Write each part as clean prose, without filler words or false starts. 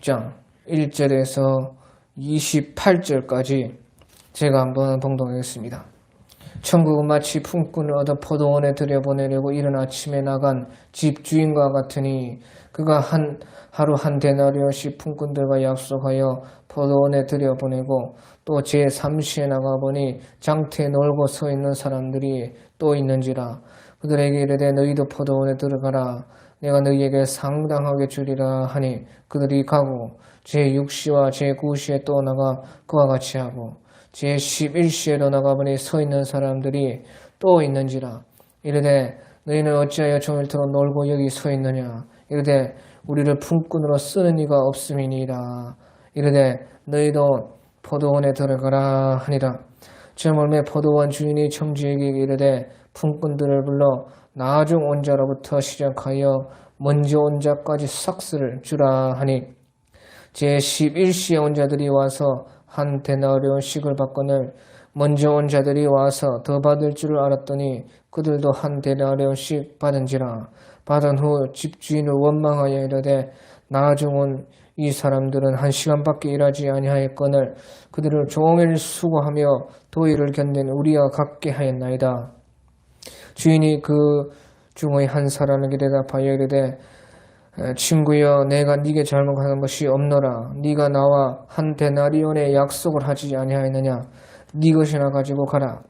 20장 1절에서 28절까지 제가 한번 봉독하겠습니다. 천국은 마치 품꾼을 얻어 포도원에 들여보내려고 이른 아침에 나간 집주인과 같으니 그가 하루 한 데나리온씩 품꾼들과 약속하여 포도원에 들여보내고 또 제3시에 나가보니 장터에 놀고 서 있는 사람들이 또 있는지라. 그들에게 이르되 너희도 포도원에 들어가라. 내가 너희에게 상당하게 주리라 하니 그들이 가고 제6시와 제9시에 또 나가 그와 같이 하고 제11시에로 나가보니 서 있는 사람들이 또 있는지라. 이르되 너희는 어찌하여 종일토록 놀고 여기 서 있느냐. 이르되 우리를 품꾼으로 쓰는 이가 없음이니이다. 이르되 너희도 포도원에 들어가라 하니라. 저물매 포도원 주인이 청지에게 이르되 품꾼들을 불러 나중 온 자로부터 시작하여 먼저 온 자까지 삭스를 주라 하니 제11시에 온 자들이 와서 한 데나리온씩을 받거늘 먼저 온 자들이 와서 더 받을 줄을 알았더니 그들도 한 데나리온씩 받은지라. 받은 후 집주인을 원망하여 이르되 나중 온 이 사람들은 1시간밖에 일하지 아니하였거늘 그들을 종일 수고하며 도일을 견딘 우리와 같게 하였나이다. 주인이 그 중의 한 사람에게 대답하여 이르되 친구여 내가 네게 잘못하는 것이 없노라. 네가 나와 한 데나리온의 약속을 하지 아니하였느냐. 네 것이나 가지고 가라.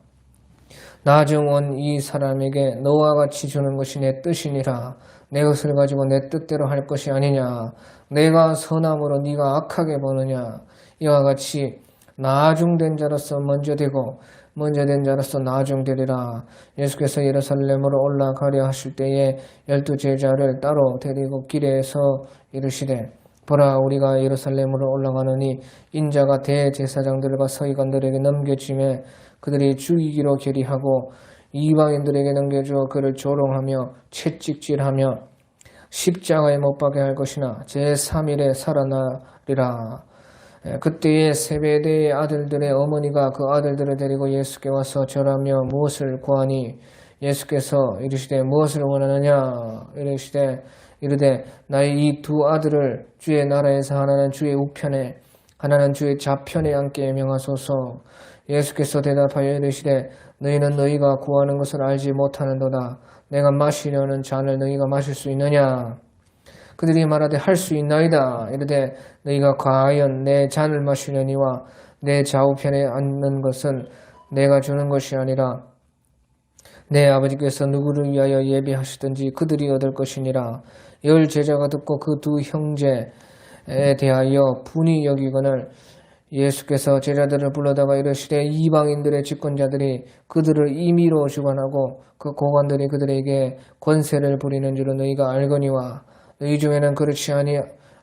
나중 온 이 사람에게 너와 같이 주는 것이 내 뜻이니라. 내 것을 가지고 내 뜻대로 할 것이 아니냐. 내가 선함으로 네가 악하게 보느냐. 이와 같이 나중된 자로서 먼저 되고 먼저 된 자로서 나중되리라. 예수께서 예루살렘으로 올라가려 하실 때에 12 제자를 따로 데리고 길에서 이르시되 보라 우리가 예루살렘으로 올라가느니 인자가 대제사장들과 서기관들에게 넘겨지매 그들이 죽이기로 결의하고 이방인들에게 넘겨주어 그를 조롱하며 채찍질하며 십자가에 못 박게 할 것이나 제3일에 살아나리라. 그때에 세베대의 아들들의 어머니가 그 아들들을 데리고 예수께 와서 절하며 무엇을 구하니 예수께서 이르시되 무엇을 원하느냐. 이르되 나의 이 두 아들을 주의 나라에서 하나는 주의 우편에 하나는 주의 좌편에 앉게 명하소서. 예수께서 대답하여 이르시되 너희는 너희가 구하는 것을 알지 못하는도다. 내가 마시려는 잔을 너희가 마실 수 있느냐. 그들이 말하되 할 수 있나이다. 이르되 너희가 과연 내 잔을 마시려니와 내 좌우편에 앉는 것은 내가 주는 것이 아니라 내 아버지께서 누구를 위하여 예비하시든지 그들이 얻을 것이니라. 열 제자가 듣고 그 두 형제에 대하여 분이 여기거늘 예수께서 제자들을 불러다가 이르시되 이방인들의 집권자들이 그들을 임의로 주관하고 그 고관들이 그들에게 권세를 부리는 줄은 너희가 알거니와 너희 중에는 그렇지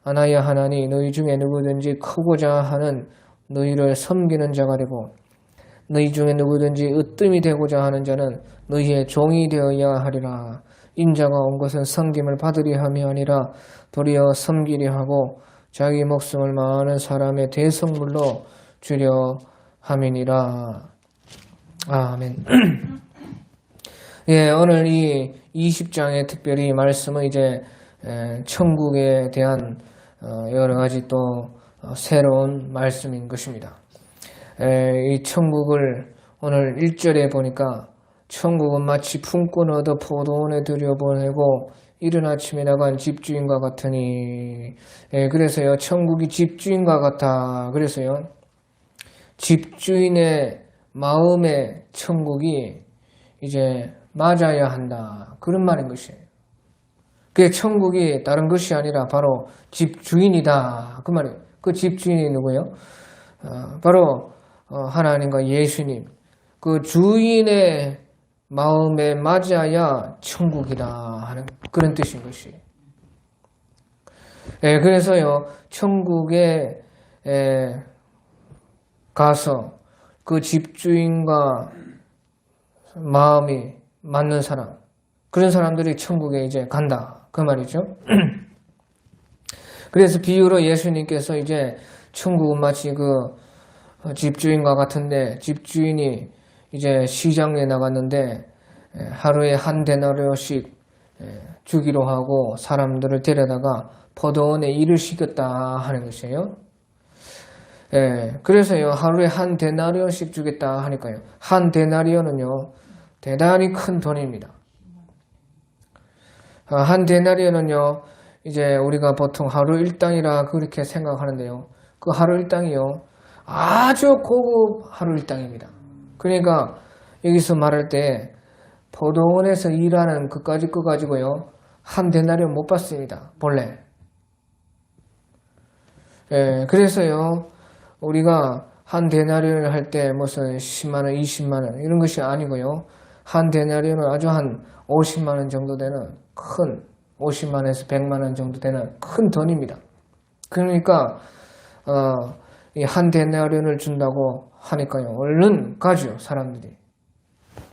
않아야 하나니 너희 중에 누구든지 크고자 하는 너희를 섬기는 자가 되고 너희 중에 누구든지 으뜸이 되고자 하는 자는 너희의 종이 되어야 하리라. 인자가 온 것은 섬김을 받으려 함이 아니라 도리어 섬기려 하고 자기 목숨을 많은 사람의 대성물로 주려 함이니라. 아멘. 예, 오늘 이 20장의 특별히 말씀은 이제 천국에 대한 여러 가지 또 새로운 말씀인 것입니다. 이 천국을 오늘 1절에 보니까 천국은 마치 품꾼을 얻어 포도원에 들여보내고 이른 아침에 나간 집주인과 같으니. 그래서요 천국이 집주인과 같아. 그래서요 집주인의 마음의 천국이 이제 맞아야 한다. 그런 말인 것이에요. 그 천국이 다른 것이 아니라 바로 집주인이다. 그 말이에요. 그 집주인이 누구예요? 바로 하나님과 예수님. 그 주인의 마음에 맞아야 천국이다 하는 그런 뜻인 것이에요. 그래서요 천국에 가서 그 집주인과 마음이 맞는 사람, 그런 사람들이 천국에 이제 간다 그 말이죠. 그래서 비유로 예수님께서 이제 천국은 마치 그 집주인과 같은데 집주인이 이제 시장에 나갔는데 하루에 한 데나리온씩 주기로 하고 사람들을 데려다가 포도원에 일을 시켰다 하는 것이에요. 예, 그래서요, 하루에 한 데나리온씩 주겠다 하니까요. 한 데나리온은요, 대단히 큰 돈입니다. 한 데나리온은요, 이제 우리가 보통 하루 일당이라 그렇게 생각하는데요. 그 하루 일당이요, 아주 고급 하루 일당입니다. 그러니까 여기서 말할 때 포도원에서 일하는 그까지 거 가지고요, 한 데나리온 못 받습니다. 본래. 예, 그래서요, 우리가 한 데나리온을 할 때 무슨 10만원, 20만원 이런 것이 아니고요. 한 데나리온은 아주 한 50만원 정도 되는 큰 50만원에서 100만원 정도 되는 큰 돈입니다. 그러니까 이 한 데나리온을 준다고 하니까요. 얼른 가죠, 사람들이.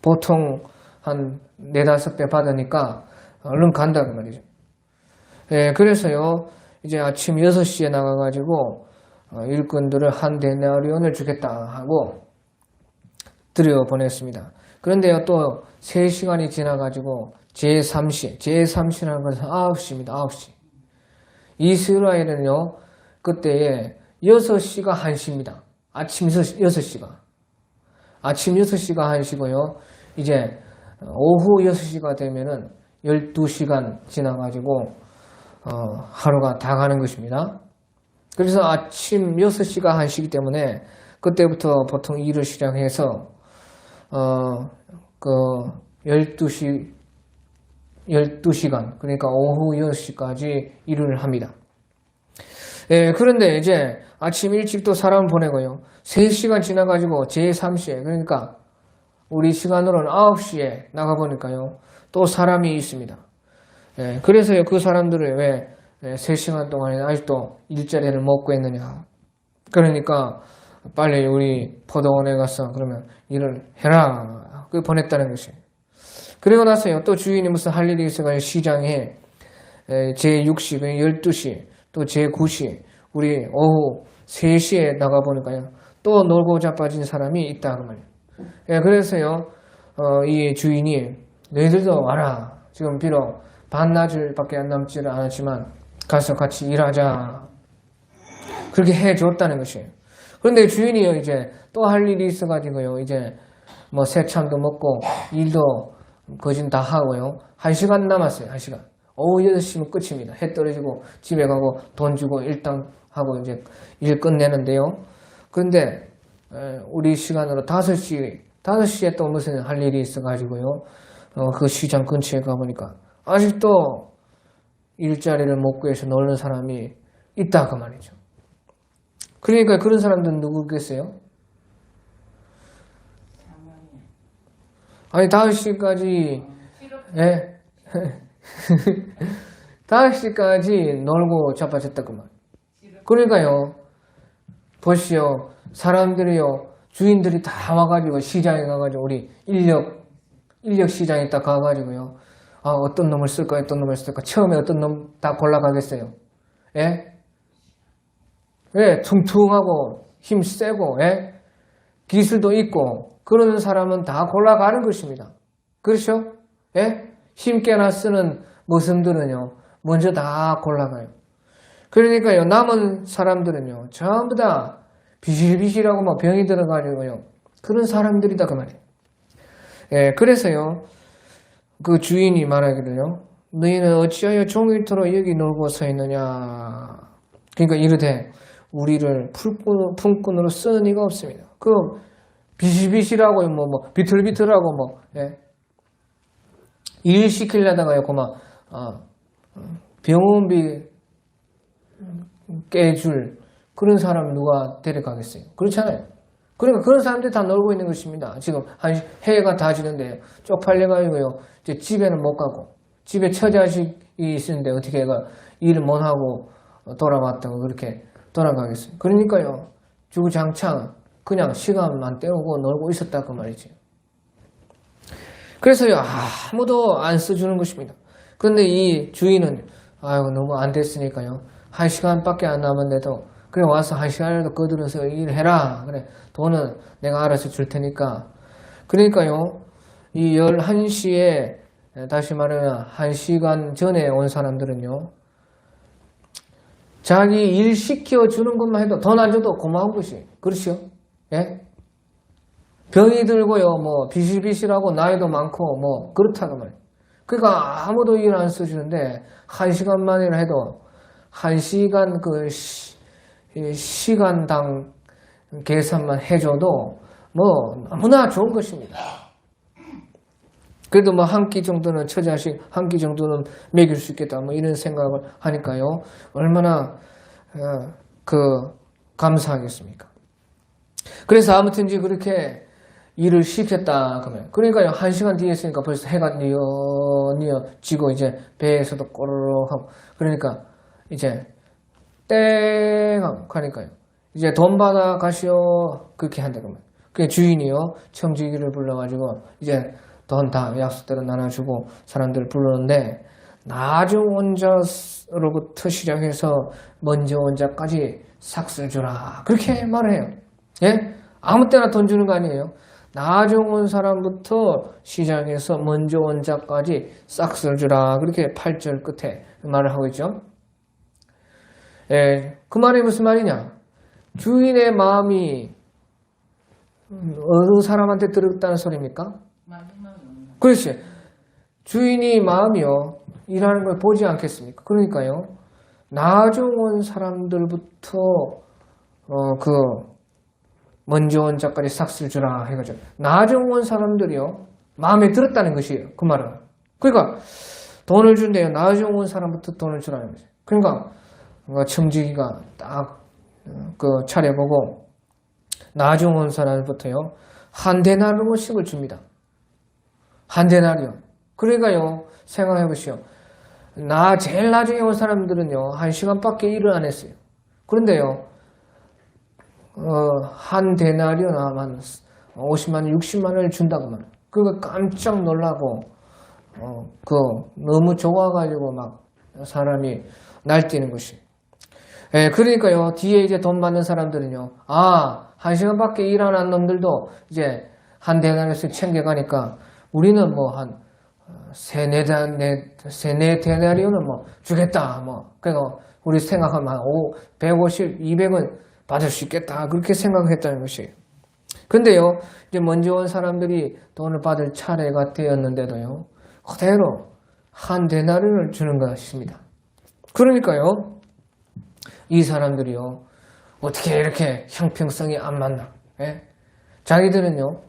보통 한 4-5배 받으니까 얼른 간다 그 말이죠. 예, 그래서요. 이제 아침 6시에 나가가지고 일꾼들을 한 데나리온을 주겠다 하고 들여보냈습니다. 그런데요, 또 3시간이 지나가지고 제3시라는 것은 9시입니다. 9시. 이스라엘은요, 그때에 6시가 1시입니다. 아침 6시가. 아침 6시가 1시고요. 이제 오후 6시가 되면은 12시간 지나가지고 하루가 다 가는 것입니다. 그래서 아침 6시가 1시이기 때문에 그때부터 보통 일을 시작해서 12시간 그러니까 오후 6시까지 일을 합니다. 예, 그런데 이제 아침 일찍 또 사람 보내고요. 3시간 지나가지고 제3시에 그러니까 우리 시간으로는 9시에 나가보니까요. 또 사람이 있습니다. 예, 그래서요, 그 사람들을 왜 3시간 동안에 아직도 일자리를 못 구했느냐. 그러니까 빨리 우리 포도원에 가서 그러면 일을 해라. 그 보냈다는 것이에요. 그리고 나서요, 또 주인이 무슨 할 일이 있어가지고 시장에 제6시, 12시, 또 제9시, 우리 오후 3시에 나가보니까요. 또 놀고 자빠진 사람이 있다. 그 말이에요. 예, 그래서요, 이 주인이 너희들도 와라. 지금 비록 반나절밖에 안 남지를 않았지만 가서 같이 일하자. 그렇게 해줬다는 것이에요. 그런데 주인이요, 이제 또 할 일이 있어가지고요, 이제 뭐 새참도 먹고 일도 거진 다 하고요. 1시간 남았어요, 1시간. 오후 8시면 끝입니다. 해 떨어지고 집에 가고 돈 주고 일당 하고 이제 일 끝내는데요. 그런데 우리 시간으로 5시에 또 무슨 할 일이 있어가지고요. 그 시장 근처에 가보니까 아직도 일자리를 못 구해서 놀는 사람이 있다 그 말이죠. 그러니까 그런 사람들은 누구겠어요? 아니 5시까지 예? 5시까지 놀고 자빠졌다 그 말. 그러니까요. 보시오. 사람들이요. 주인들이 다 와가지고 시장에 가가지고 우리 인력 시장에 딱 가가지고요. 아, 어떤 놈을 쓸까, 어떤 놈을 쓸까. 처음에 어떤 놈 다 골라가겠어요. 예? 예, 퉁퉁하고 힘 세고, 예? 기술도 있고, 그런 사람은 다 골라가는 것입니다. 그렇죠? 예? 힘께나 쓰는 모습들은요, 먼저 다 골라가요. 그러니까요, 남은 사람들은요, 전부 다 비실비실하고 막 병이 들어가지고요, 그런 사람들이다, 그 말이에요. 예, 그래서요, 그 주인이 말하기를요, 너희는 어찌하여 종일토록 여기 놀고 서 있느냐. 그러니까 이르되, 우리를 품꾼으로 쓰는 이가 없습니다. 그 비실비실하고, 비틀비틀하고, 예. 일 시키려다가요, 그만, 병원비 깨줄 그런 사람 누가 데려가겠어요? 그렇잖아요. 그러니까 그런 사람들이 다 놀고 있는 것입니다. 지금 한 해가 다 지는데요. 쪽팔려가지고요. 이제 집에는 못 가고, 집에 처자식이 있는데 어떻게 해가 일을 못 하고 돌아왔다고 그렇게 돌아가겠어요. 그러니까요. 주구장창 그냥 시간만 때우고 놀고 있었다 그 말이죠. 그래서요, 아무도 안 써주는 것입니다. 그런데 이 주인은, 아유, 너무 안 됐으니까요. 1시간밖에 안 남았는데도, 그래, 와서 1시간이라도 거들어서 일해라. 그래, 돈은 내가 알아서 줄 테니까. 그러니까요, 이 11시에, 다시 말하면 1시간 전에 온 사람들은요, 자기 일 시켜주는 것만 해도 돈 안 줘도 고마운 것이. 그렇죠? 예? 병이 들고요, 뭐, 비실비실하고 나이도 많고, 뭐, 그렇다는 말이에요. 그러니까 아무도 일 안 써주는데, 1시간만이라 해도, 1시간 시간당 계산만 해줘도, 뭐, 너무나 좋은 것입니다. 그래도 뭐, 한 끼 정도는, 처자식 한 끼 정도는 먹일 수 있겠다, 뭐, 이런 생각을 하니까요. 얼마나, 감사하겠습니까? 그래서 아무튼 이제 그렇게, 일을 시켰다 그러면 그러니까요 1시간 뒤에 있으니까 벌써 해가 뉘어 지고 이제 배에서도 꼬르륵 하고 그러니까 이제 땡 하니까요 이제 돈 받아 가시오 그렇게 한다 그러면 그 주인이요 청지기를 불러가지고 이제 돈 다 약속대로 나눠주고 사람들 부르는데 나중 원자로부터 시작해서 먼저 원자까지 삭슬 주라 그렇게 말해요. 예? 아무 때나 돈 주는 거 아니에요. 나중 온 사람부터 시작해서 먼저 원자까지 싹쓸 주라. 그렇게 8절 끝에 말을 하고 있죠. 예, 그 말이 무슨 말이냐? 주인의 마음이 어느 사람한테 들었다는 소리입니까? 그렇지. 주인이 마음이요. 일하는 걸 보지 않겠습니까? 그러니까요. 나중 온 사람들부터 먼저 온 자까지 삭슬 주라 해가지고 나중 온 사람들이요 마음에 들었다는 것이에요. 그 말은. 그러니까 돈을 준대요. 나중 온 사람부터 돈을 주라는 거죠. 그러니까 청지기가 딱 차려보고 나중 온 사람부터요 한 데나리온씩을 줍니다. 한 데나리온. 그러니까요 생각해 보시오. 제일 나중에 온 사람들은요 1시간밖에 일을 안 했어요. 그런데요 한 데나리온 한 50만, 60만 원을 준다고 말이에요. 그거 깜짝 놀라고, 너무 좋아가지고 막 사람이 날뛰는 것이. 예, 그러니까요, 뒤에 이제 돈 받는 사람들은요, 1시간밖에 일 안 한 놈들도 이제 한 데나리온씩 챙겨가니까 우리는 뭐 세네 데나리온은 뭐 주겠다, 뭐. 그러니까 우리 생각하면 150, 200은 받을 수 있겠다. 그렇게 생각했다는 것이에요. 근데요, 이제 먼저 온 사람들이 돈을 받을 차례가 되었는데도요, 그대로 한 데나리온을 주는 것입니다. 그러니까요, 이 사람들이요, 어떻게 이렇게 형평성이 안 맞나? 예? 자기들은요,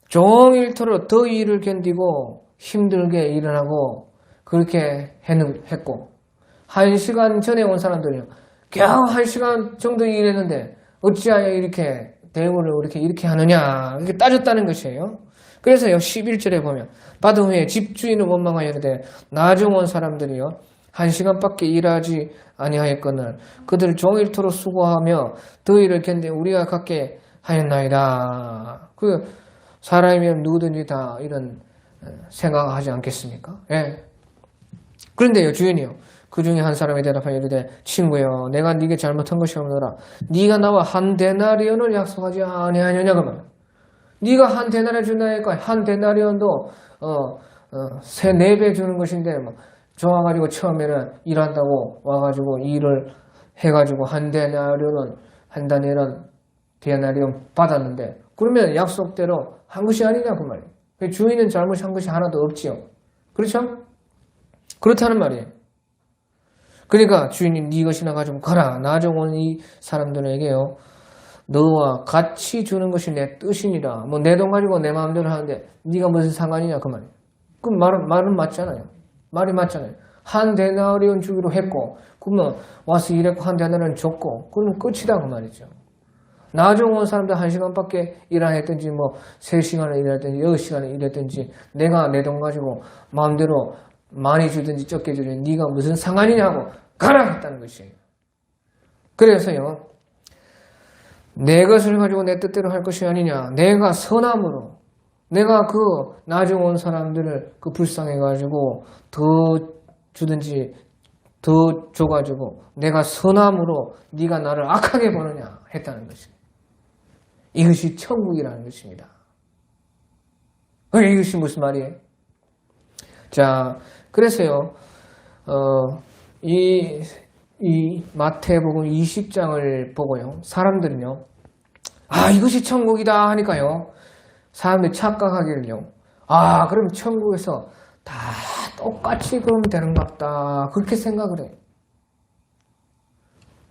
종일토록 더위를 견디고 힘들게 일을 하고 그렇게 했고, 1시간 전에 온 사람들이요, 겨우 1시간 정도 일했는데 어찌하여 이렇게 대우를 이렇게 하느냐 이렇게 따졌다는 것이에요. 그래서요 11절에 보면 받은 후에 집주인을 원망하였는데 나중 온 사람들이요 1시간밖에 일하지 아니하였거늘 그들 종일토록 수고하며 더위를 견디 우리가 갖게 하였나이다. 사람이면 누구든지 다 이런 생각하지 않겠습니까? 예. 그런데요 주인이요 그 중에 한 사람이 대답하여 이르되 친구여 내가 네게 잘못한 것이 없노라. 네가 나와 한 데나리온을 약속하지 아니하느냐 그 말. 네가 한 데나리온 준다니까 한 데나리온도 3-4배 주는 것인데 뭐 좋아가지고 처음에는 일한다고 와가지고 일을 해가지고 한 데나리온 받았는데 그러면 약속대로 한 것이 아니냐 그 말이에요. 주인은 잘못한 것이 하나도 없지요. 그렇죠? 그렇다는 말이에요. 그러니까 주인이 네 것이나 가지고 가라. 나중 온 이 사람들에게요. 너와 같이 주는 것이 내 뜻이니라. 뭐 내 돈 가지고 내 마음대로 하는데 네가 무슨 상관이냐 그 말이에요. 그 말은 맞잖아요. 말이 맞잖아요. 한 데나리온 주기로 했고 그러면 와서 일했고 한 데나리온 줬고 그러면 끝이다 그 말이죠. 나중 온 사람들 1시간밖에 일 안 했든지 뭐 3시간을 일했든지 6시간을 일했든지 내가 내 돈 가지고 마음대로 많이 주든지 적게 주든지 네가 무슨 상관이냐고 가라 했다는 것이에요. 그래서요. 내 것을 가지고 내 뜻대로 할 것이 아니냐. 내가 선함으로 내가 나중 온 사람들을 불쌍해가지고 더 주든지 더 줘가지고 내가 선함으로 네가 나를 악하게 보느냐 했다는 것이에요. 이것이 천국이라는 것입니다. 이것이 무슨 말이에요? 자, 그래서요, 이 이 마태복음 20장을 보고요. 사람들은요. 아, 이것이 천국이다 하니까요. 사람들이 착각하기를요. 아, 그럼 천국에서 다 똑같이 그럼 되는갑다. 그렇게 생각을 해요.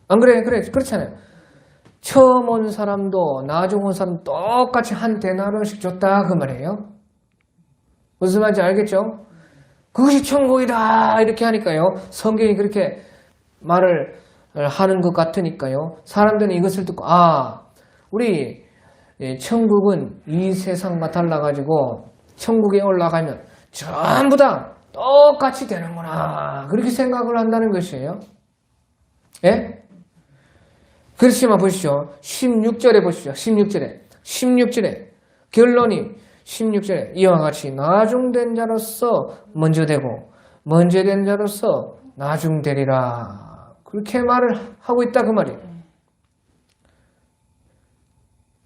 안 그래? 그렇잖아요. 처음 온 사람도 나중 온 사람도 똑같이 한 데나리온씩 줬다 그 말이에요. 무슨 말인지 알겠죠? 그것이 천국이다 이렇게 하니까요. 성경이 그렇게 말을 하는 것 같으니까요. 사람들은 이것을 듣고 우리 천국은 이 세상과 달라가지고 천국에 올라가면 전부 다 똑같이 되는구나 그렇게 생각을 한다는 것이에요. 예? 그렇지만 보시죠. 16절에 보시죠. 16절에 결론이 16절에 이와 같이 나중된 자로서 먼저 되고 먼저 된 자로서 나중되리라 그렇게 말을 하고 있다 그 말이에요.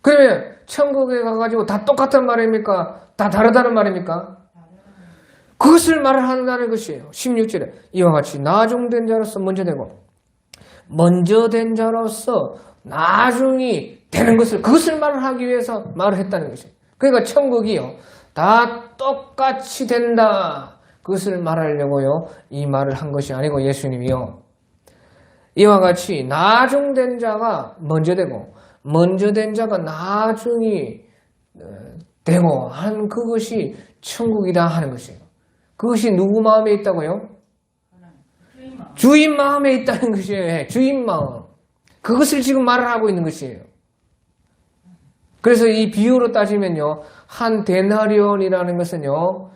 그러면 천국에 가가지고 다 똑같은 말입니까? 다 다르다는 말입니까? 그것을 말을 한다는 것이에요. 16절에 이와 같이 나중된 자로서 먼저 되고 먼저 된 자로서 나중이 되는 것을 그것을 말을 하기 위해서 말을 했다는 것이에요. 그러니까 천국이요 다 똑같이 된다 그것을 말하려고요 이 말을 한 것이 아니고 예수님이요 이와 같이 나중된 자가 먼저 되고 먼저 된 자가 나중이 되고 한 그것이 천국이다 하는 것이에요. 그것이 누구 마음에 있다고요? 주인 마음에 있다는 것이에요. 주인 마음. 그것을 지금 말을 하고 있는 것이에요. 그래서 이 비유로 따지면요. 한 데나리온이라는 것은요.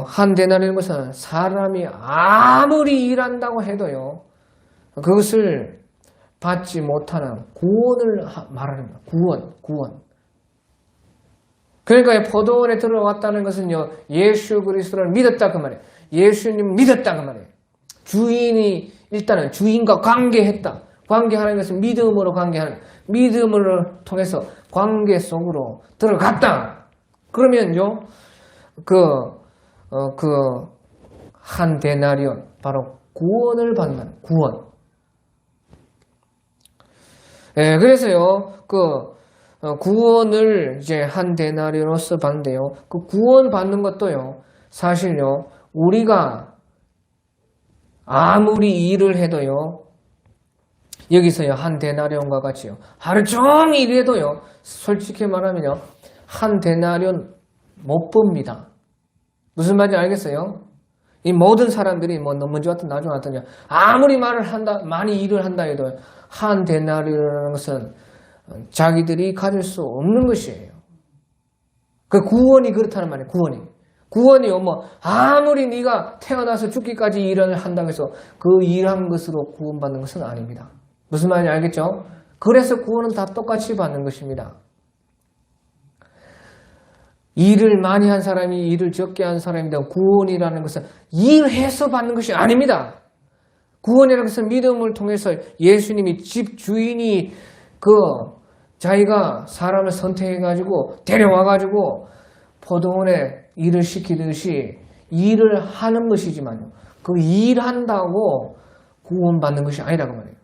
한 데나리온 것은 사람이 아무리 일한다고 해도요. 그것을 받지 못하는 구원을 말하는 거예요. 구원. 그러니까 포도원에 들어왔다는 것은요. 예수 그리스도를 믿었다 그 말이에요. 예수님 믿었다 그 말이에요. 주인이 일단은 주인과 관계했다. 관계하는 것은 믿음으로 관계하는 믿음을 통해서 관계 속으로 들어갔다. 그러면요. 한 데나리온 바로 구원을 받는 구원. 예, 그래서요. 구원을 이제 한 데나리온으로서 받는데요. 그 구원 받는 것도요. 사실요. 우리가 아무리 일을 해도요. 여기서요. 한 데나리온과 같이요. 하루 종일 일해도요. 솔직히 말하면요. 한 데나리온 못 봅니다. 무슨 말인지 알겠어요? 이 모든 사람들이 먼저 왔든 나중에 왔든 아무리 많이 일을 한다 해도 한 데나리온이라는 것은 자기들이 가질 수 없는 것이에요. 그 구원이 그렇다는 말이에요. 구원이요. 아무리 네가 태어나서 죽기까지 일을 한다고 해서 그 일한 것으로 구원받는 것은 아닙니다. 무슨 말인지 알겠죠? 그래서 구원은 다 똑같이 받는 것입니다. 일을 많이 한 사람이 일을 적게 한 사람입니다. 구원이라는 것은 일해서 받는 것이 아닙니다. 구원이라는 것은 믿음을 통해서 예수님이 집 주인이 자기가 사람을 선택해가지고 데려와가지고 포도원에 일을 시키듯이 일을 하는 것이지만요. 그 일한다고 구원받는 것이 아니라고 말해요.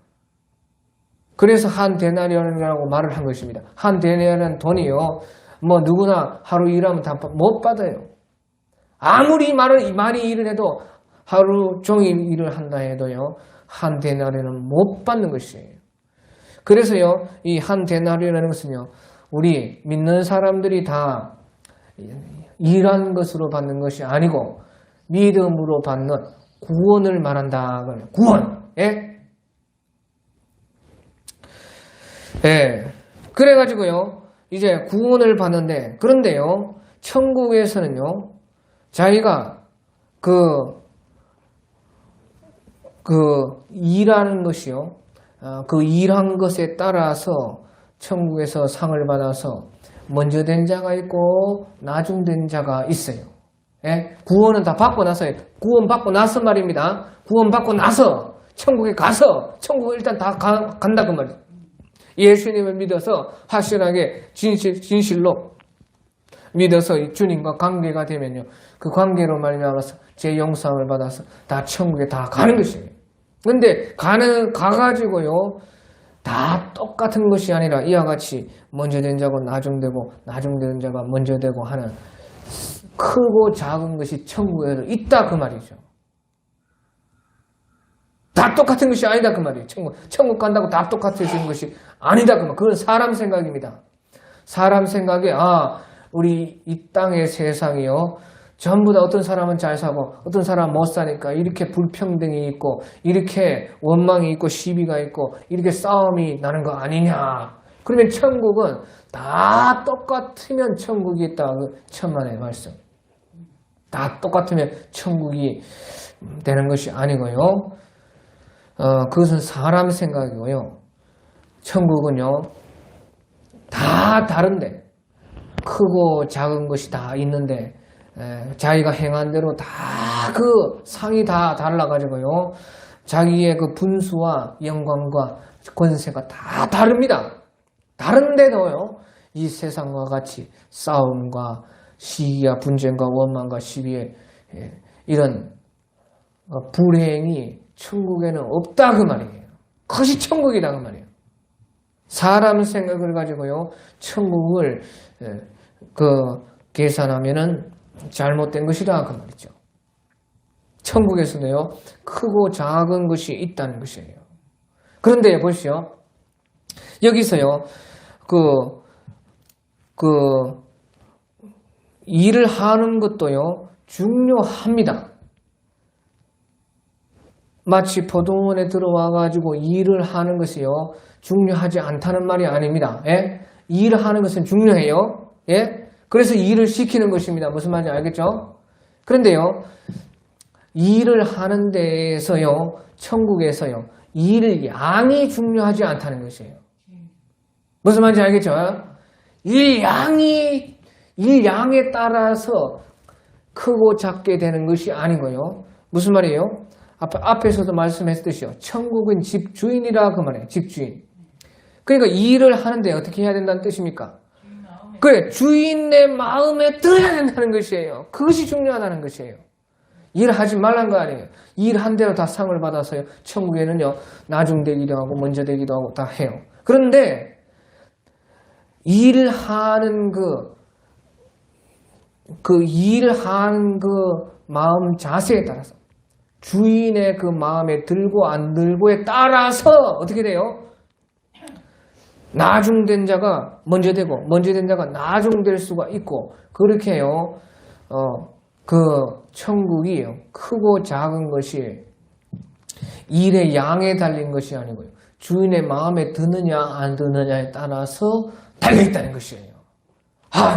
그래서 한 데나리온이라고 말을 한 것입니다. 한 데나리온 돈이요. 누구나 하루 일하면 다 못 받아요. 아무리 많이 일을 해도 하루 종일 일을 한다 해도요. 한 데나리온은 못 받는 것이에요. 그래서요. 이 한 데나리온이라는 것은요. 우리 믿는 사람들이 다 일한 것으로 받는 것이 아니고 믿음으로 받는 구원을 말한다. 구원. 예? 예. 그래가지고요. 이제 구원을 받는데 그런데요. 천국에서는요. 자기가 일하는 것이요. 그 일한 것에 따라서 천국에서 상을 받아서 먼저 된 자가 있고 나중 된 자가 있어요. 예? 구원은 다 받고 나서요. 구원 받고 나서 말입니다. 구원 받고 나서 천국에 가서 천국을 일단 다 간다 그 말이에요. 예수님을 믿어서 확실하게 진실로 믿어서 주님과 관계가 되면요. 그 관계로 말미암아서 제 영상을 받아서 다 천국에 다 가는 것이에요. 근데 가가지고요, 다 똑같은 것이 아니라 이와 같이 먼저 된 자고 나중되고 나중된 자가 먼저 되고 하는 크고 작은 것이 천국에도 있다 그 말이죠. 다 똑같은 것이 아니다 그 말이에요. 천국 간다고 다 똑같아지는 것이 아니다 그 말. 그건 사람 생각입니다. 사람 생각에 우리 이 땅의 세상이요, 전부 다 어떤 사람은 잘 사고 어떤 사람은 못 사니까 이렇게 불평등이 있고 이렇게 원망이 있고 시비가 있고 이렇게 싸움이 나는 거 아니냐. 그러면 천국은 다 똑같으면 천국이 있다. 그 천만의 말씀. 다 똑같으면 천국이 되는 것이 아니고요. 그것은 사람 생각이고요. 천국은요, 다 다른데, 크고 작은 것이 다 있는데, 자기가 행한 대로 다 그 상이 다 달라가지고요, 자기의 그 분수와 영광과 권세가 다 다릅니다. 다른데도요, 이 세상과 같이 싸움과 시기와 분쟁과 원망과 시비에 이런 불행이 천국에는 없다 그 말이에요. 그것이 천국이다 그 말이에요. 사람 생각을 가지고요, 천국을 계산하면은 잘못된 것이다 그 말이죠. 천국에서는요, 크고 작은 것이 있다는 것이에요. 그런데 보시오, 여기서요, 일을 하는 것도요, 중요합니다. 마치 포도원에 들어와가지고 일을 하는 것이요, 중요하지 않다는 말이 아닙니다. 예? 일을 하는 것은 중요해요. 예? 그래서 일을 시키는 것입니다. 무슨 말인지 알겠죠? 그런데요, 일을 하는 데에서요, 천국에서요, 일 양이 중요하지 않다는 것이에요. 무슨 말인지 알겠죠? 일 양에 따라서 크고 작게 되는 것이 아니고요. 무슨 말이에요? 앞에서도 말씀했듯이요. 천국은 집주인이라 그 말이에요. 집주인. 그러니까 일을 하는데 어떻게 해야 된다는 뜻입니까? 그래, 주인의 마음에 들어야 된다는 것이에요. 그것이 중요하다는 것이에요. 일하지 말란 거 아니에요. 일한 대로 다 상을 받아서요. 천국에는요, 나중되기도 하고 먼저 되기도 하고 다 해요. 그런데 일하는 일하는 마음 자세에 따라서, 주인의 그 마음에 들고 안 들고에 따라서 어떻게 돼요? 나중된 자가 먼저 되고 먼저 된 자가 나중될 수가 있고, 그렇게 해요. 그 천국이요, 크고 작은 것이 일의 양에 달린 것이 아니고요, 주인의 마음에 드느냐 안 드느냐에 따라서 달려있다는 것이에요.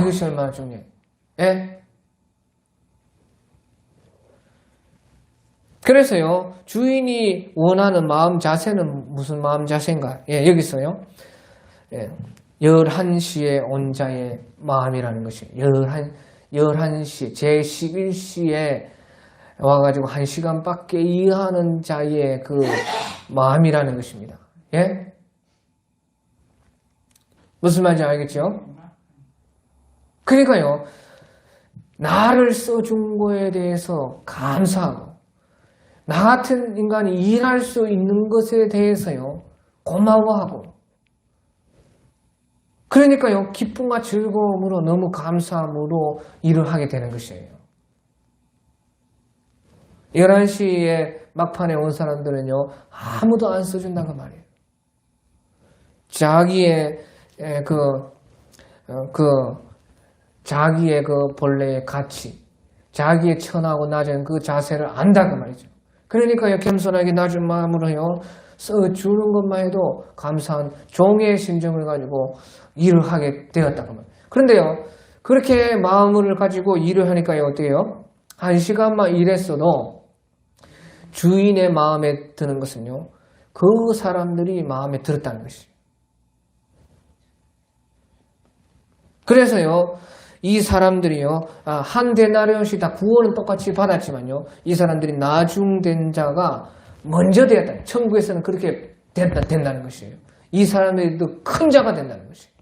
이것이 얼마나 중요해요. 예? 그래서요, 주인이 원하는 마음 자세는 무슨 마음 자세인가? 예, 여기서요. 11시에 온 자의 마음이라는 것이에요. 11시, 제11시에 와가지고 1시간밖에 일하는 자의 그 마음이라는 것입니다. 예? 무슨 말인지 알겠죠? 그러니까요, 나를 써준 거에 대해서 감사하고, 나 같은 인간이 일할 수 있는 것에 대해서요, 고마워하고, 그러니까요, 기쁨과 즐거움으로 너무 감사함으로 일을 하게 되는 것이에요. 11시에 막판에 온 사람들은요, 아무도 안 써준다고 말이에요. 자기의 자기의 본래의 가치, 자기의 천하고 낮은 그 자세를 안다고 말이죠. 그러니까요, 겸손하게 낮은 마음으로요, 써주는 것만 해도 감사한 종의 심정을 가지고 일을 하게 되었다고 말이에요. 그런데요, 그렇게 마음을 가지고 일을 하니까요, 어때요? 1시간만 일했어도 주인의 마음에 드는 것은요, 그 사람들이 마음에 들었다는 것이에요. 그래서요, 이 사람들이요, 한 데나리온씩 다 구원은 똑같이 받았지만요, 이 사람들이 나중된 자가 먼저 되었다. 천국에서는 그렇게 된다는 것이에요. 이 사람들이 더 큰 자가 된다는 것이에요.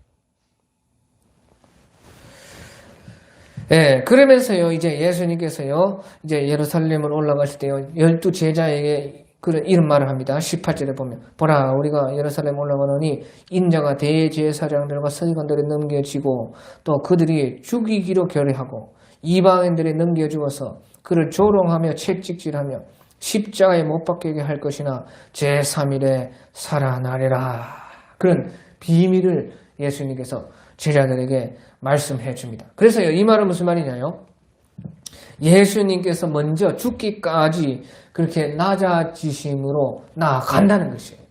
예, 그러면서요, 이제 예수님께서요, 이제 예루살렘을 올라가실 때요, 12 제자에게 그런 이런 말을 합니다. 18절에 보면 보라 우리가 예루살렘 올라가노니 인자가 대제사장들과 서기관들에 넘겨지고 또 그들이 죽이기로 결의하고 이방인들에 넘겨주어서 그를 조롱하며 채찍질하며 십자가에 못 박히게 할 것이나 제3일에 살아나리라. 그런 비밀을 예수님께서 제자들에게 말씀해 줍니다. 그래서요, 이 말은 무슨 말이냐요? 예수님께서 먼저 죽기까지 그렇게 낮아지심으로 나아간다는 것이에요.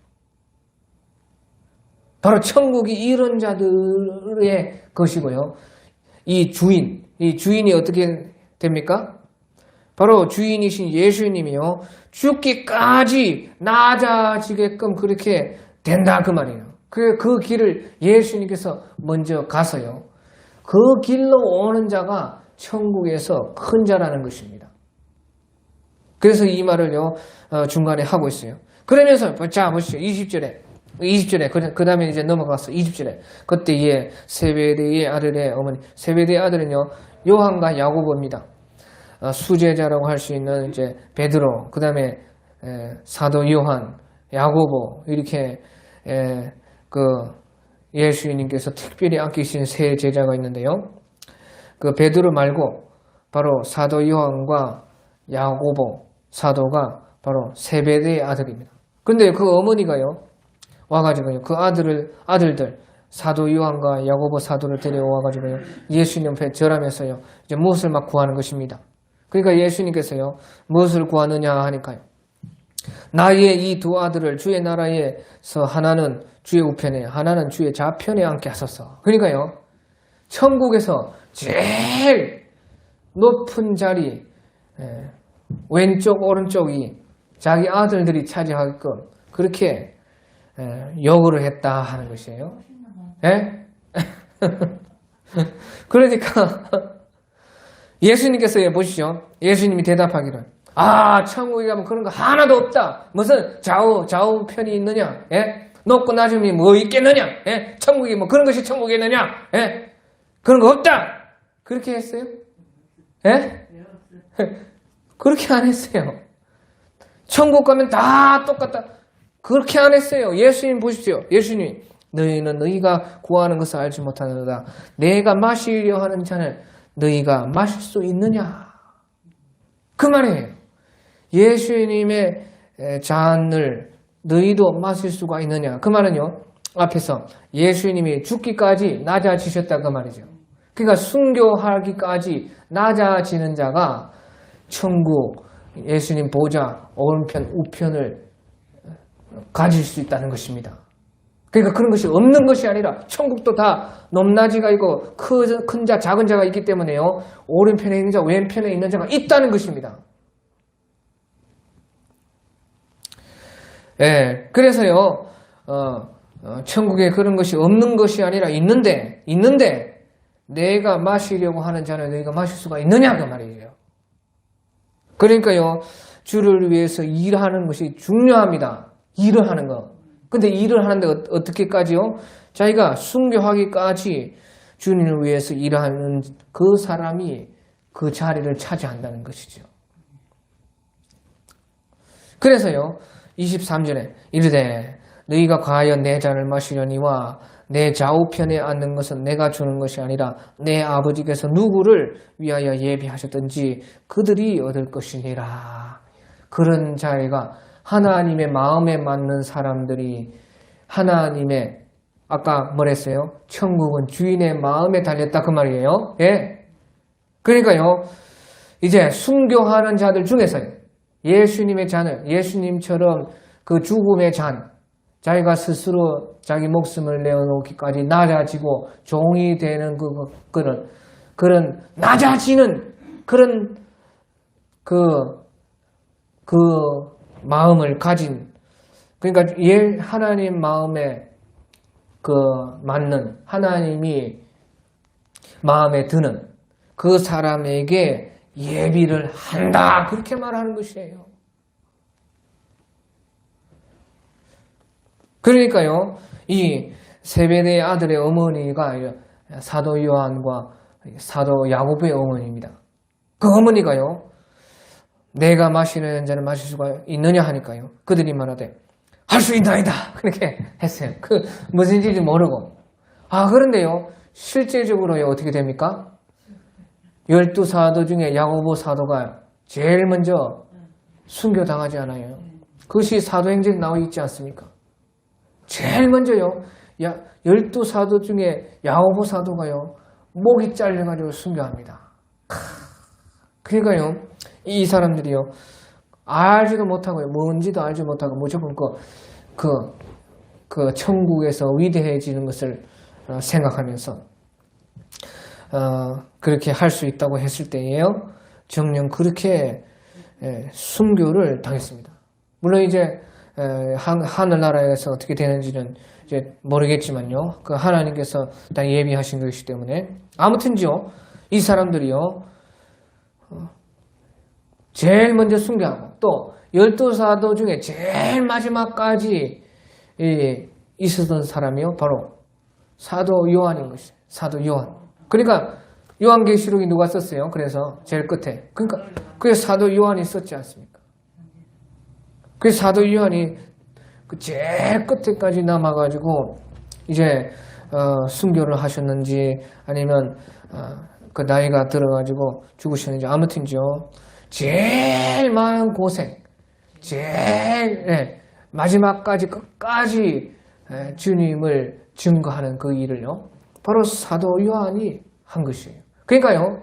바로 천국이 이런 자들의 것이고요. 이 주인이 어떻게 됩니까? 바로 주인이신 예수님이요. 죽기까지 낮아지게끔 그렇게 된다 그 말이에요. 그 길을 예수님께서 먼저 가서요. 그 길로 오는 자가 천국에서 큰 자라는 것입니다. 그래서 이 말을요, 중간에 하고 있어요. 그러면서, 자, 보시죠. 20절에, 그 다음에 이제 넘어가서 20절에. 그때 예, 세베대의 아들의 어머니, 세베대의 아들은요, 요한과 야고보입니다. 수제자라고 할 수 있는 이제 베드로, 그 다음에 사도 요한, 야고보, 이렇게, 예수님께서 특별히 아끼신 세 제자가 있는데요. 그 베드로 말고 바로 사도 요한과 야고보 사도가 바로 세베대의 아들입니다. 근데 그 어머니가요 와가지고요 그 아들들 사도 요한과 야고보 사도를 데려와가지고요 예수님 앞에 절하면서요 이제 무엇을 막 구하는 것입니다. 그러니까 예수님께서요 무엇을 구하느냐 하니까요 나의 이 두 아들을 주의 나라에서 하나는 주의 우편에 하나는 주의 좌편에 앉게 하소서. 그러니까요 천국에서 제일 높은 자리 왼쪽 오른쪽이 자기 아들들이 차지하게끔 그렇게 요구를 했다 하는 것이에요. 예? 그러니까 예수님께서 보시죠. 예수님이 대답하기를 천국에 가면 그런 거 하나도 없다. 무슨 좌우편이 있느냐? 예? 높고 낮음이 뭐 있겠느냐? 예? 천국이 뭐 그런 것이 천국에 있느냐? 예? 그런 거 없다. 그렇게 했어요? 예? 그렇게 안 했어요. 천국 가면 다 똑같다. 그렇게 안 했어요. 예수님 보십시오. 예수님, 너희는 너희가 구하는 것을 알지 못하는도다. 내가 마시려 하는 잔을 너희가 마실 수 있느냐? 그 말이에요. 예수님의 잔을 너희도 마실 수가 있느냐? 그 말은요. 앞에서 예수님이 죽기까지 낮아지셨다 그 말이죠. 그러니까 순교하기까지 낮아지는 자가 천국 예수님 보좌 오른편 우편을 가질 수 있다는 것입니다. 그러니까 그런 것이 없는 것이 아니라 천국도 다 높낮이가 있고 큰 자 작은 자가 있기 때문에요. 오른편에 있는 자 왼편에 있는 자가 있다는 것입니다. 예, 그래서요 천국에 그런 것이 없는 것이 아니라 있는데 내가 마시려고 하는 잔을 너희가 마실 수가 있느냐 그 말이에요. 그러니까요 주를 위해서 일하는 것이 중요합니다. 일을 하는 거. 근데 일을 하는데 어떻게까지요? 자기가 순교하기까지 주님을 위해서 일하는 그 사람이 그 자리를 차지한다는 것이죠. 그래서요 23절에 이르되 너희가 과연 내 잔을 마시려니와 내 좌우편에 앉는 것은 내가 주는 것이 아니라 내 아버지께서 누구를 위하여 예비하셨든지 그들이 얻을 것이니라. 그런 자리가 하나님의 마음에 맞는 사람들이 하나님의 아까 뭐랬어요? 천국은 주인의 마음에 달렸다 그 말이에요. 예. 그러니까요. 이제 순교하는 자들 중에서요. 예수님의 잔을 예수님처럼 그 죽음의 잔 자기가 스스로 자기 목숨을 내어놓기까지 낮아지고 종이 되는 그런 낮아지는 그런 그 마음을 가진 그러니까 하나님 마음에 맞는 하나님이 마음에 드는 그 사람에게 예비를 한다 그렇게 말하는 것이에요. 그러니까요 이 세베대의 아들의 어머니가 사도 요한과 사도 야고보의 어머니입니다. 그 어머니가요 내가 마시는 잔을 마실 수가 있느냐 하니까요. 그들이 말하되 할 수 있나이다. 그렇게 했어요. 무슨 일인지 모르고. 그런데요. 실제적으로요. 어떻게 됩니까? 12사도 중에 야고보 사도가 제일 먼저 순교당하지 않아요. 그것이 사도행전에 나와 있지 않습니까? 제일 먼저요. 12사도 중에 야고보 사도가요. 목이 잘려가지고 순교합니다. 그러니까요. 이 사람들이요. 알지도 못하고요. 뭔지도 알지 못하고 무조건 그 천국에서 위대해지는 것을 생각하면서 그렇게 할 수 있다고 했을 때에요. 정녕 그렇게 순교를 당했습니다. 물론 이제 하늘나라에서 어떻게 되는지는 이제 모르겠지만요. 그 하나님께서 다 예비하신 것이기 때문에 아무튼요. 이 사람들이요. 제일 먼저 순교하고 또 12사도 중에 제일 마지막까지 있었던 사람이요. 바로 사도 요한인 것이에요. 사도 요한. 그러니까 요한계시록이 누가 썼어요? 그래서 제일 끝에. 그러니까 그게 사도 요한이 썼지 않습니까? 그 사도 요한이 그 제일 끝에까지 남아가지고 이제 순교를 하셨는지 아니면 그 나이가 들어가지고 죽으셨는지 아무튼요. 제일 많은 고생, 제일 마지막까지 끝까지 주님을 증거하는 그 일을요. 바로 사도 요한이 한 것이에요. 그러니까요.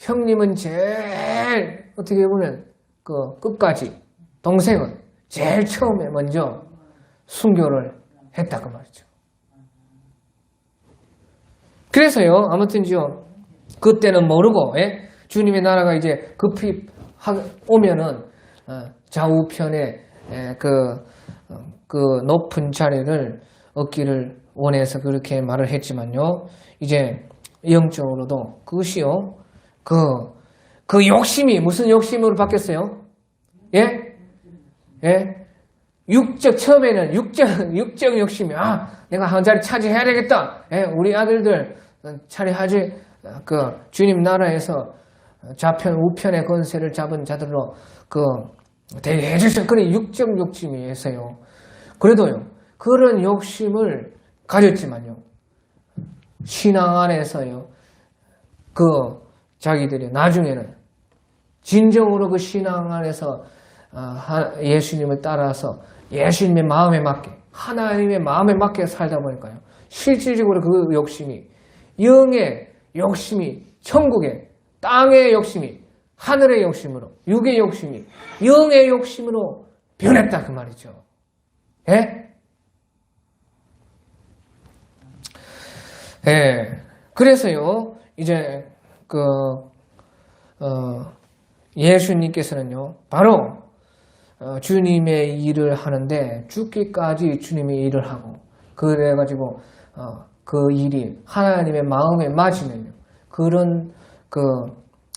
형님은 제일 어떻게 보면 끝까지 동생은 제일 처음에 먼저 순교를 했다 그 말이죠. 그래서요. 아무튼요. 그때는 모르고 주님의 나라가 이제 급히 오면은 좌우편에 그 높은 자리를 얻기를 원해서 그렇게 말을 했지만요. 이제 영적으로도 그것이요. 그 욕심이 무슨 욕심으로 바뀌었어요? 처음에는 육적 욕심이, 내가 한 자리 차지해야 되겠다. 우리 아들들 차례하지, 주님 나라에서 좌편, 우편의 권세를 잡은 자들로, 되게 해주셔. 그런 육적 욕심이 있어요. 그래도요, 그런 욕심을 가졌지만요, 신앙 안에서요, 자기들이 나중에는 진정으로 그 신앙 안에서 예수님을 따라서 예수님의 마음에 맞게, 하나님의 마음에 맞게 살다 보니까요, 실질적으로 그 욕심이, 영의 욕심이, 천국의, 땅의 욕심이, 하늘의 욕심으로, 육의 욕심이, 영의 욕심으로 변했다 그 말이죠. 그래서요, 이제 예수님께서는요, 바로 주님의 일을 하는데 죽기까지 주님의 일을 하고, 그래가지고 그 일이 하나님의 마음에 맞으면요, 그런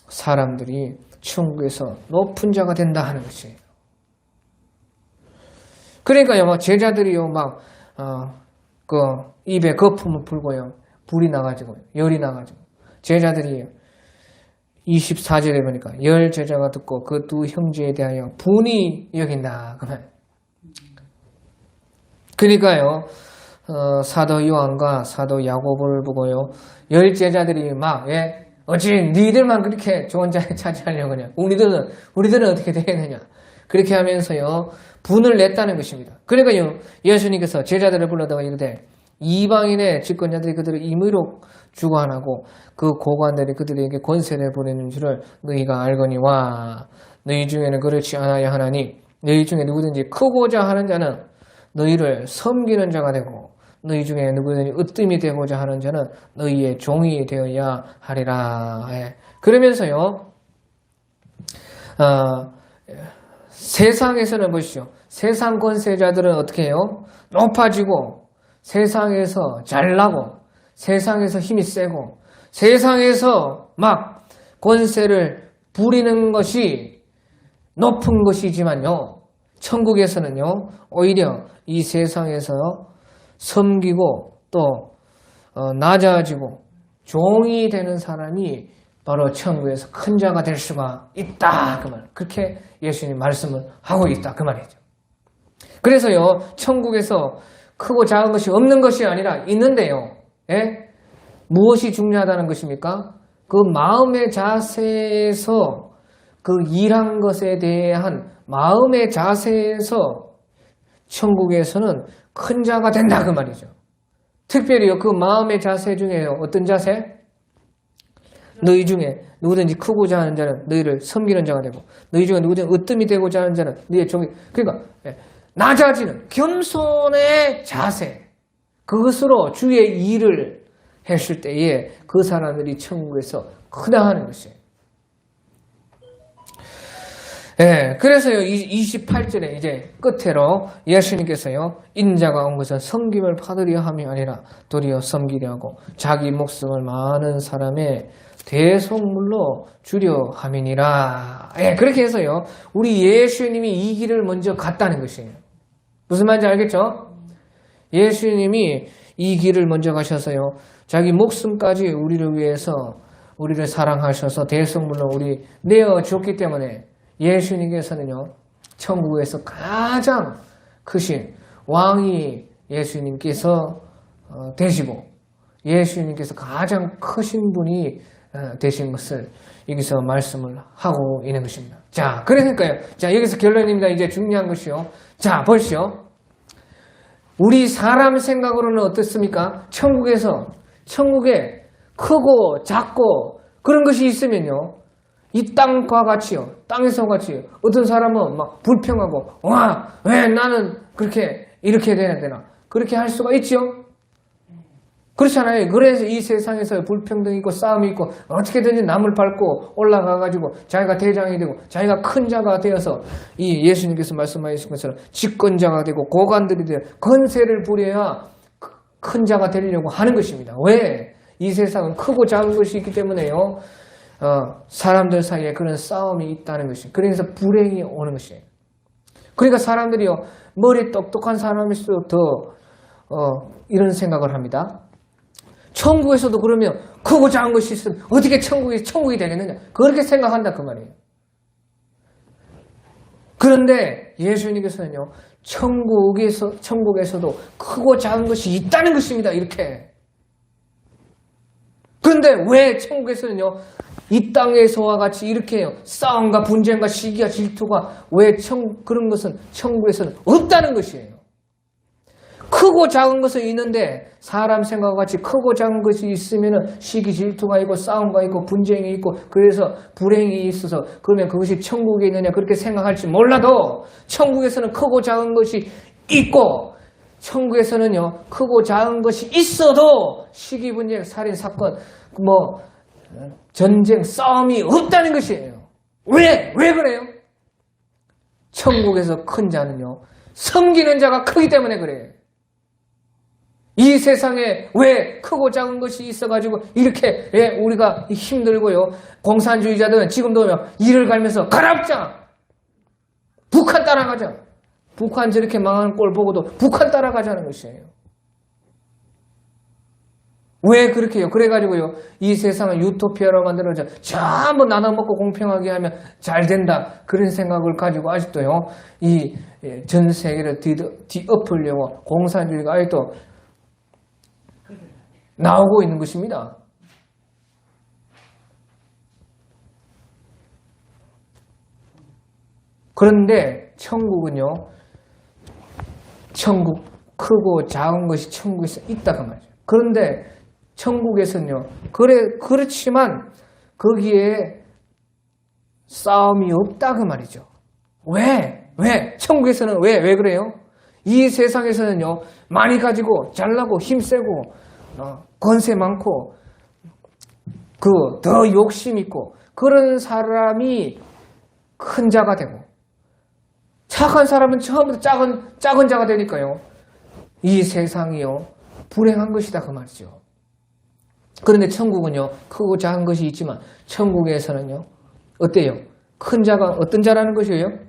사람들이 천국에서 높은 자가 된다 하는 것이에요. 그러니까요, 제자들이요, 입에 거품을 불고요, 불이 나가지고, 열이 나가지고, 제자들이 24절에 보니까 열 제자가 듣고 그 두 형제에 대하여 분이 여긴다. 그러니까요, 사도 요한과 사도 야고보를 보고요, 열 제자들이 어찌 니들만 그렇게 좋은 자리 차지하려고 하냐? 우리들은 어떻게 되겠느냐? 그렇게 하면서요, 분을 냈다는 것입니다. 그러니까요, 예수님께서 제자들을 불러다가 이르되, 이방인의 집권자들이 그들을 임의로 주관하고 그 고관들이 그들에게 권세를 부리는 줄을 너희가 알거니와 너희 중에는 그렇지 않아야 하나니 너희 중에 누구든지 크고자 하는 자는 너희를 섬기는 자가 되고 너희 중에 누구든지 으뜸이 되고자 하는 자는 너희의 종이 되어야 하리라. 그러면서요, 세상에서는 보시죠. 세상 권세자들은 어떻게 해요? 높아지고 세상에서 잘나고 세상에서 힘이 세고 세상에서 막 권세를 부리는 것이 높은 것이지만요, 천국에서는요, 오히려 이 세상에서 섬기고 또 낮아지고 종이 되는 사람이 바로 천국에서 큰 자가 될 수가 있다. 그 말. 그렇게 예수님 말씀을 하고 있다. 그 말이죠. 그래서요, 천국에서 크고 작은 것이 없는 것이 아니라 있는데요. 예? 무엇이 중요하다는 것입니까? 그 마음의 자세에서 그 일한 것에 대한 마음의 자세에서 천국에서는 큰 자가 된다. 그 말이죠. 특별히요, 그 마음의 자세 중에요. 어떤 자세? 너희 중에 누구든지 크고자 하는 자는 너희를 섬기는 자가 되고 너희 중에 누구든지 으뜸이 되고자 하는 자는 너희의 종이 그러니까 낮아지는 겸손의 자세 그것으로 주의 일을 했을 때에 그 사람들이 천국에서 크다 하는 것이에요. 예, 그래서요, 28절에 이제 끝으로 예수님께서요, 인자가 온 것은 섬김을 받으려 함이 아니라 도리어 섬기려 하고 자기 목숨을 많은 사람의 대속물로 주려 함이니라. 예, 그렇게 해서요, 우리 예수님이 이 길을 먼저 갔다는 것이에요. 무슨 말인지 알겠죠? 예수님이 이 길을 먼저 가셔서요, 자기 목숨까지 우리를 위해서 우리를 사랑하셔서 대속물로 우리 내어줬기 때문에 예수님께서는요, 천국에서 가장 크신 왕이 예수님께서 되시고 예수님께서 가장 크신 분이 되신 것을 여기서 말씀을 하고 있는 것입니다. 자, 그러니까요. 자, 여기서 결론입니다. 이제 중요한 것이요. 자, 보시오. 우리 사람 생각으로는 어떻습니까? 천국에 크고 작고 그런 것이 있으면요. 이 땅과 같이요. 땅에서 같이 어떤 사람은 막 불평하고 와, 왜 나는 그렇게 이렇게 돼야 되나? 그렇게 할 수가 있죠. 그렇잖아요. 그래서 이 세상에서 불평등이 있고 싸움이 있고 어떻게든지 남을 밟고 올라가가지고 자기가 대장이 되고 자기가 큰 자가 되어서 이 예수님께서 말씀하신 것처럼 집권자가 되고 고관들이 되어 건세를 부려야 큰 자가 되려고 하는 것입니다. 왜? 이 세상은 크고 작은 것이 있기 때문에요. 사람들 사이에 그런 싸움이 있다는 것이. 그래서 불행이 오는 것이에요. 그러니까 사람들이요, 머리 똑똑한 사람일수록 더 이런 생각을 합니다. 천국에서도 그러면 크고 작은 것이 있으면 어떻게 천국이 되겠느냐? 그렇게 생각한다 그 말이에요. 그런데 예수님께서는요, 천국에서도 크고 작은 것이 있다는 것입니다. 이렇게. 그런데 왜 천국에서는요, 이 땅에서와 같이 이렇게 해요. 싸움과 분쟁과 시기와 질투가 왜 그런 것은 천국에서는 없다는 것이에요. 크고 작은 것은 있는데 사람 생각과 같이 크고 작은 것이 있으면 시기 질투가 있고 싸움가 있고 분쟁이 있고 그래서 불행이 있어서 그러면 그것이 천국에 있느냐 그렇게 생각할지 몰라도 천국에서는 크고 작은 것이 있고 천국에서는요 크고 작은 것이 있어도 시기 분쟁 살인 사건 뭐 전쟁 싸움이 없다는 것이에요. 왜 그래요? 천국에서 큰 자는요 섬기는 자가 크기 때문에 그래요. 이 세상에 왜 크고 작은 것이 있어가지고 이렇게 우리가 힘들고요. 공산주의자들은 지금도 이를 갈면서 가랍자 북한 따라가자. 북한 저렇게 망하는 꼴 보고도 북한 따라가자는 것이에요. 왜 그렇게 해요? 그래가지고요. 이 세상을 유토피아로 만들어서 전부 나눠먹고 공평하게 하면 잘 된다. 그런 생각을 가지고 아직도요. 이 전 세계를 뒤엎으려고 공산주의가 아직도 나오고 있는 것입니다. 그런데 천국은요. 천국 크고 작은 것이 천국에서 있다고 말이죠. 그런데 천국에서는요. 그렇지만 거기에 싸움이 없다고 말이죠. 왜? 천국에서는 왜 그래요? 이 세상에서는요. 많이 가지고 잘나고 힘세고 권세 많고 더 욕심 있고 그런 사람이 큰 자가 되고 착한 사람은 처음부터 작은 자가 되니까요. 이 세상이요. 불행한 것이다 그 말이죠. 그런데 천국은요. 크고 작은 것이 있지만 천국에서는요. 어때요? 큰 자가 어떤 자라는 것이에요?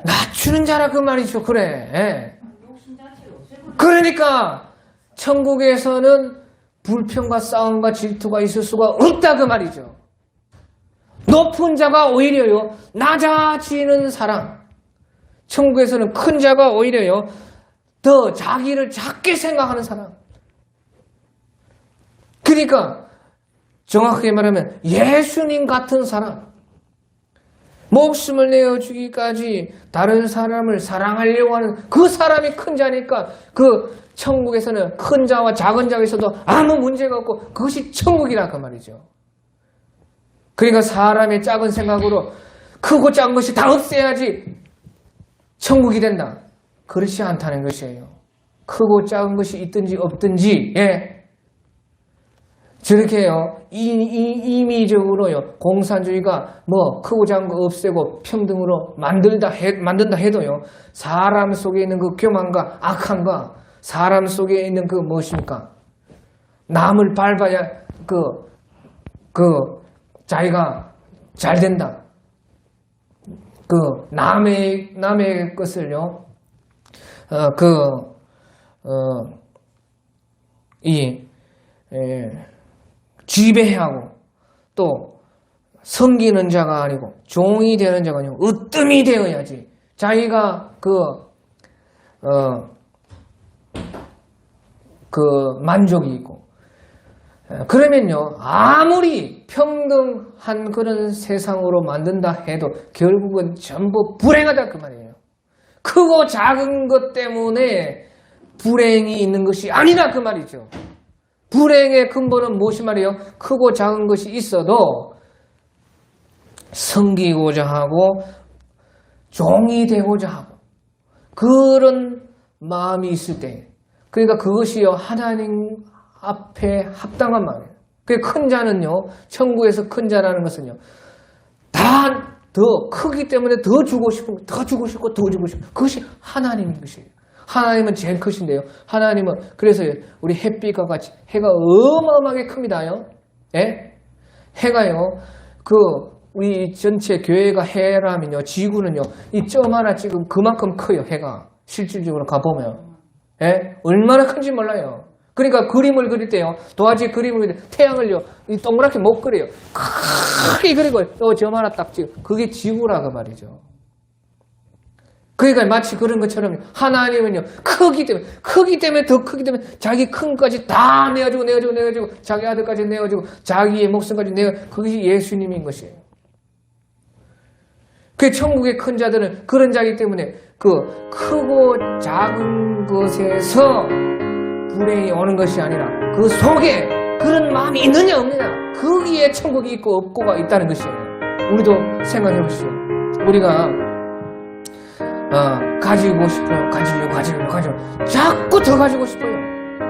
낮추는 자라 그 말이죠. 그래. 그러니까 천국에서는 불평과 싸움과 질투가 있을 수가 없다 그 말이죠. 높은 자가 오히려요 낮아지는 사람, 천국에서는 큰 자가 오히려요 더 자기를 작게 생각하는 사람. 그러니까 정확하게 말하면 예수님 같은 사람, 목숨을 내어주기까지 다른 사람을 사랑하려고 하는 그 사람이 큰 자니까 그 천국에서는 큰 자와 작은 자가 있어도 아무 문제가 없고 그것이 천국이라 그 말이죠. 그러니까 사람의 작은 생각으로 크고 작은 것이 다 없애야지 천국이 된다. 그렇지 않다는 것이에요. 크고 작은 것이 있든지 없든지 저렇게요 임의적으로요 공산주의가 뭐 크고 작은 거 없애고 평등으로 만든다 해도요 사람 속에 있는 그 교만과 악함과 사람 속에 있는 그 무엇입니까? 남을 밟아야 자기가 잘 된다. 남의 것을요 지배하고 또 섬기는 자가 아니고 종이 되는 자가 아니고 으뜸이 되어야지 자기가 만족이 있고. 그러면요 아무리 평등한 그런 세상으로 만든다 해도 결국은 전부 불행하다 그 말이에요. 크고 작은 것 때문에 불행이 있는 것이 아니라 그 말이죠. 불행의 근본은 무엇이 말이에요? 크고 작은 것이 있어도 섬기고자 하고 종이 되고자 하고 그런 마음이 있을 때, 그러니까 그것이요 하나님 앞에 합당한 마음이에요. 큰 자는요 천국에서 큰 자라는 것은요 다 더 크기 때문에 더 주고 싶고 더 주고 싶고 더 주고 싶고 그것이 하나님인 것이에요. 하나님은 제일 크신데요. 하나님은 그래서 우리 햇빛과 같이 해가 어마어마하게 큽니다요. 해가요 우리 전체 교회가 해라면요 지구는요 이 점 하나 지금 그만큼 커요. 해가 실질적으로 가보면 얼마나 큰지 몰라요. 그러니까 그림을 그릴 때요 도화지 그림을 그릴 때 태양을요 이 동그랗게 못 그려요. 크게 그리고 점 하나 딱 찍어. 그게 지구라 그 말이죠. 그러니까 마치 그런 것처럼 하나님은요 크기 때문에 더 크기 때문에 자기 큰 것까지 다 내어주고 자기 아들까지 내어주고 자기의 목숨까지 그것이 예수님인 것이에요. 그 천국의 큰 자들은 그런 자이기 때문에 그 크고 작은 것에서 불행이 오는 것이 아니라 그 속에 그런 마음이 있느냐 없느냐 거기에 천국이 있고 없고가 있다는 것이에요. 우리도 생각해 보시죠. 우리가 가지고 싶어요. 가지고 자꾸 더 가지고 싶어요.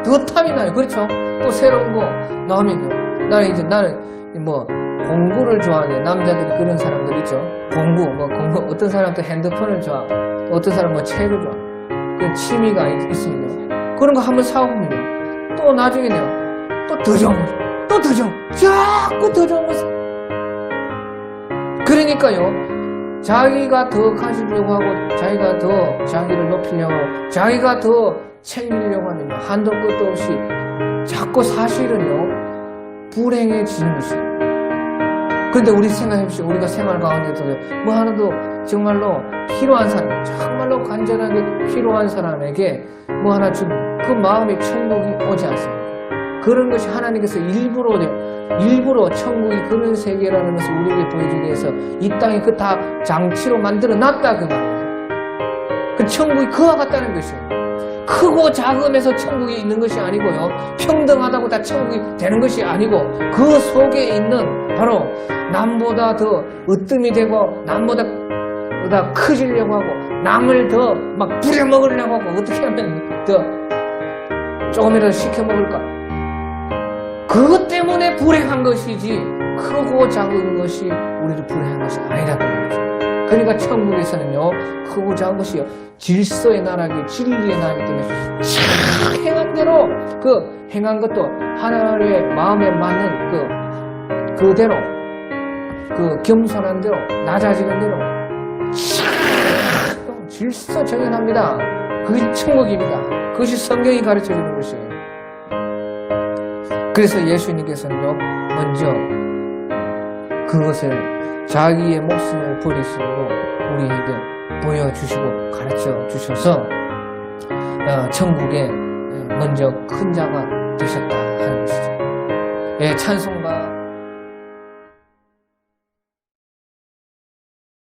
더 탐이 나요. 그렇죠? 또 새로운 거 나오면요 나는 뭐 공부를 좋아하는 남자들이 그런 사람들 있죠. 공부 어떤 사람도 핸드폰을 좋아하고 어떤 사람은 뭐 책을 좋아하고 그런 취미가 있으면요 그런 거 한번 사오면요 또 나중에는요 또 더 좋은 거 자꾸 더 좋은 거 그러니까요 자기가 더 가지려고 하고 자기가 더 자기를 높이려고 하고 자기가 더 챙기려고 하면요 한도 끝도 없이 자꾸 사실은요 불행해지는 것이에요. 그런데 우리 생각해보시죠. 우리가 생활 가운데도 뭐 하나도 정말로 필요한 사람, 정말로 간절하게 필요한 사람에게 뭐 하나 좀 그 마음에 천국이 오지 않습니다. 그런 것이 하나님께서 일부러 천국이 그런 세계라는 것을 우리에게 보여주기 위해서 이 땅에 그 다 장치로 만들어 놨다 그 말이에요. 그 천국이 그와 같다는 것이에요. 크고 작음에서 천국이 있는 것이 아니고요. 평등하다고 다 천국이 되는 것이 아니고 그 속에 있는 바로 남보다 더 으뜸이 되고 남보다 커지려고 하고 남을 더 막 부려먹으려고 하고 어떻게 하면 더 조금이라도 시켜먹을까? 그것 때문에 불행한 것이지 크고 작은 것이 우리를 불행한 것이 아니라고 말이죠. 그러니까 천국에서는요 크고 작은 것이요 질서의 나라기 진리의 나라기 때문에 참 행한 대로 행한 것도 하나님의 마음에 맞는 그대로 겸손한 대로 낮아지는 대로 참 질서 정연합니다. 그것이 천국입니다. 그것이 성경이 가르쳐주는 것이에요. 그래서 예수님께서는 먼저 그것을 자기의 목숨을 버리시고 우리에게 보여주시고 가르쳐 주셔서 천국에 먼저 큰 자가 되셨다 하는 것이죠. 찬송가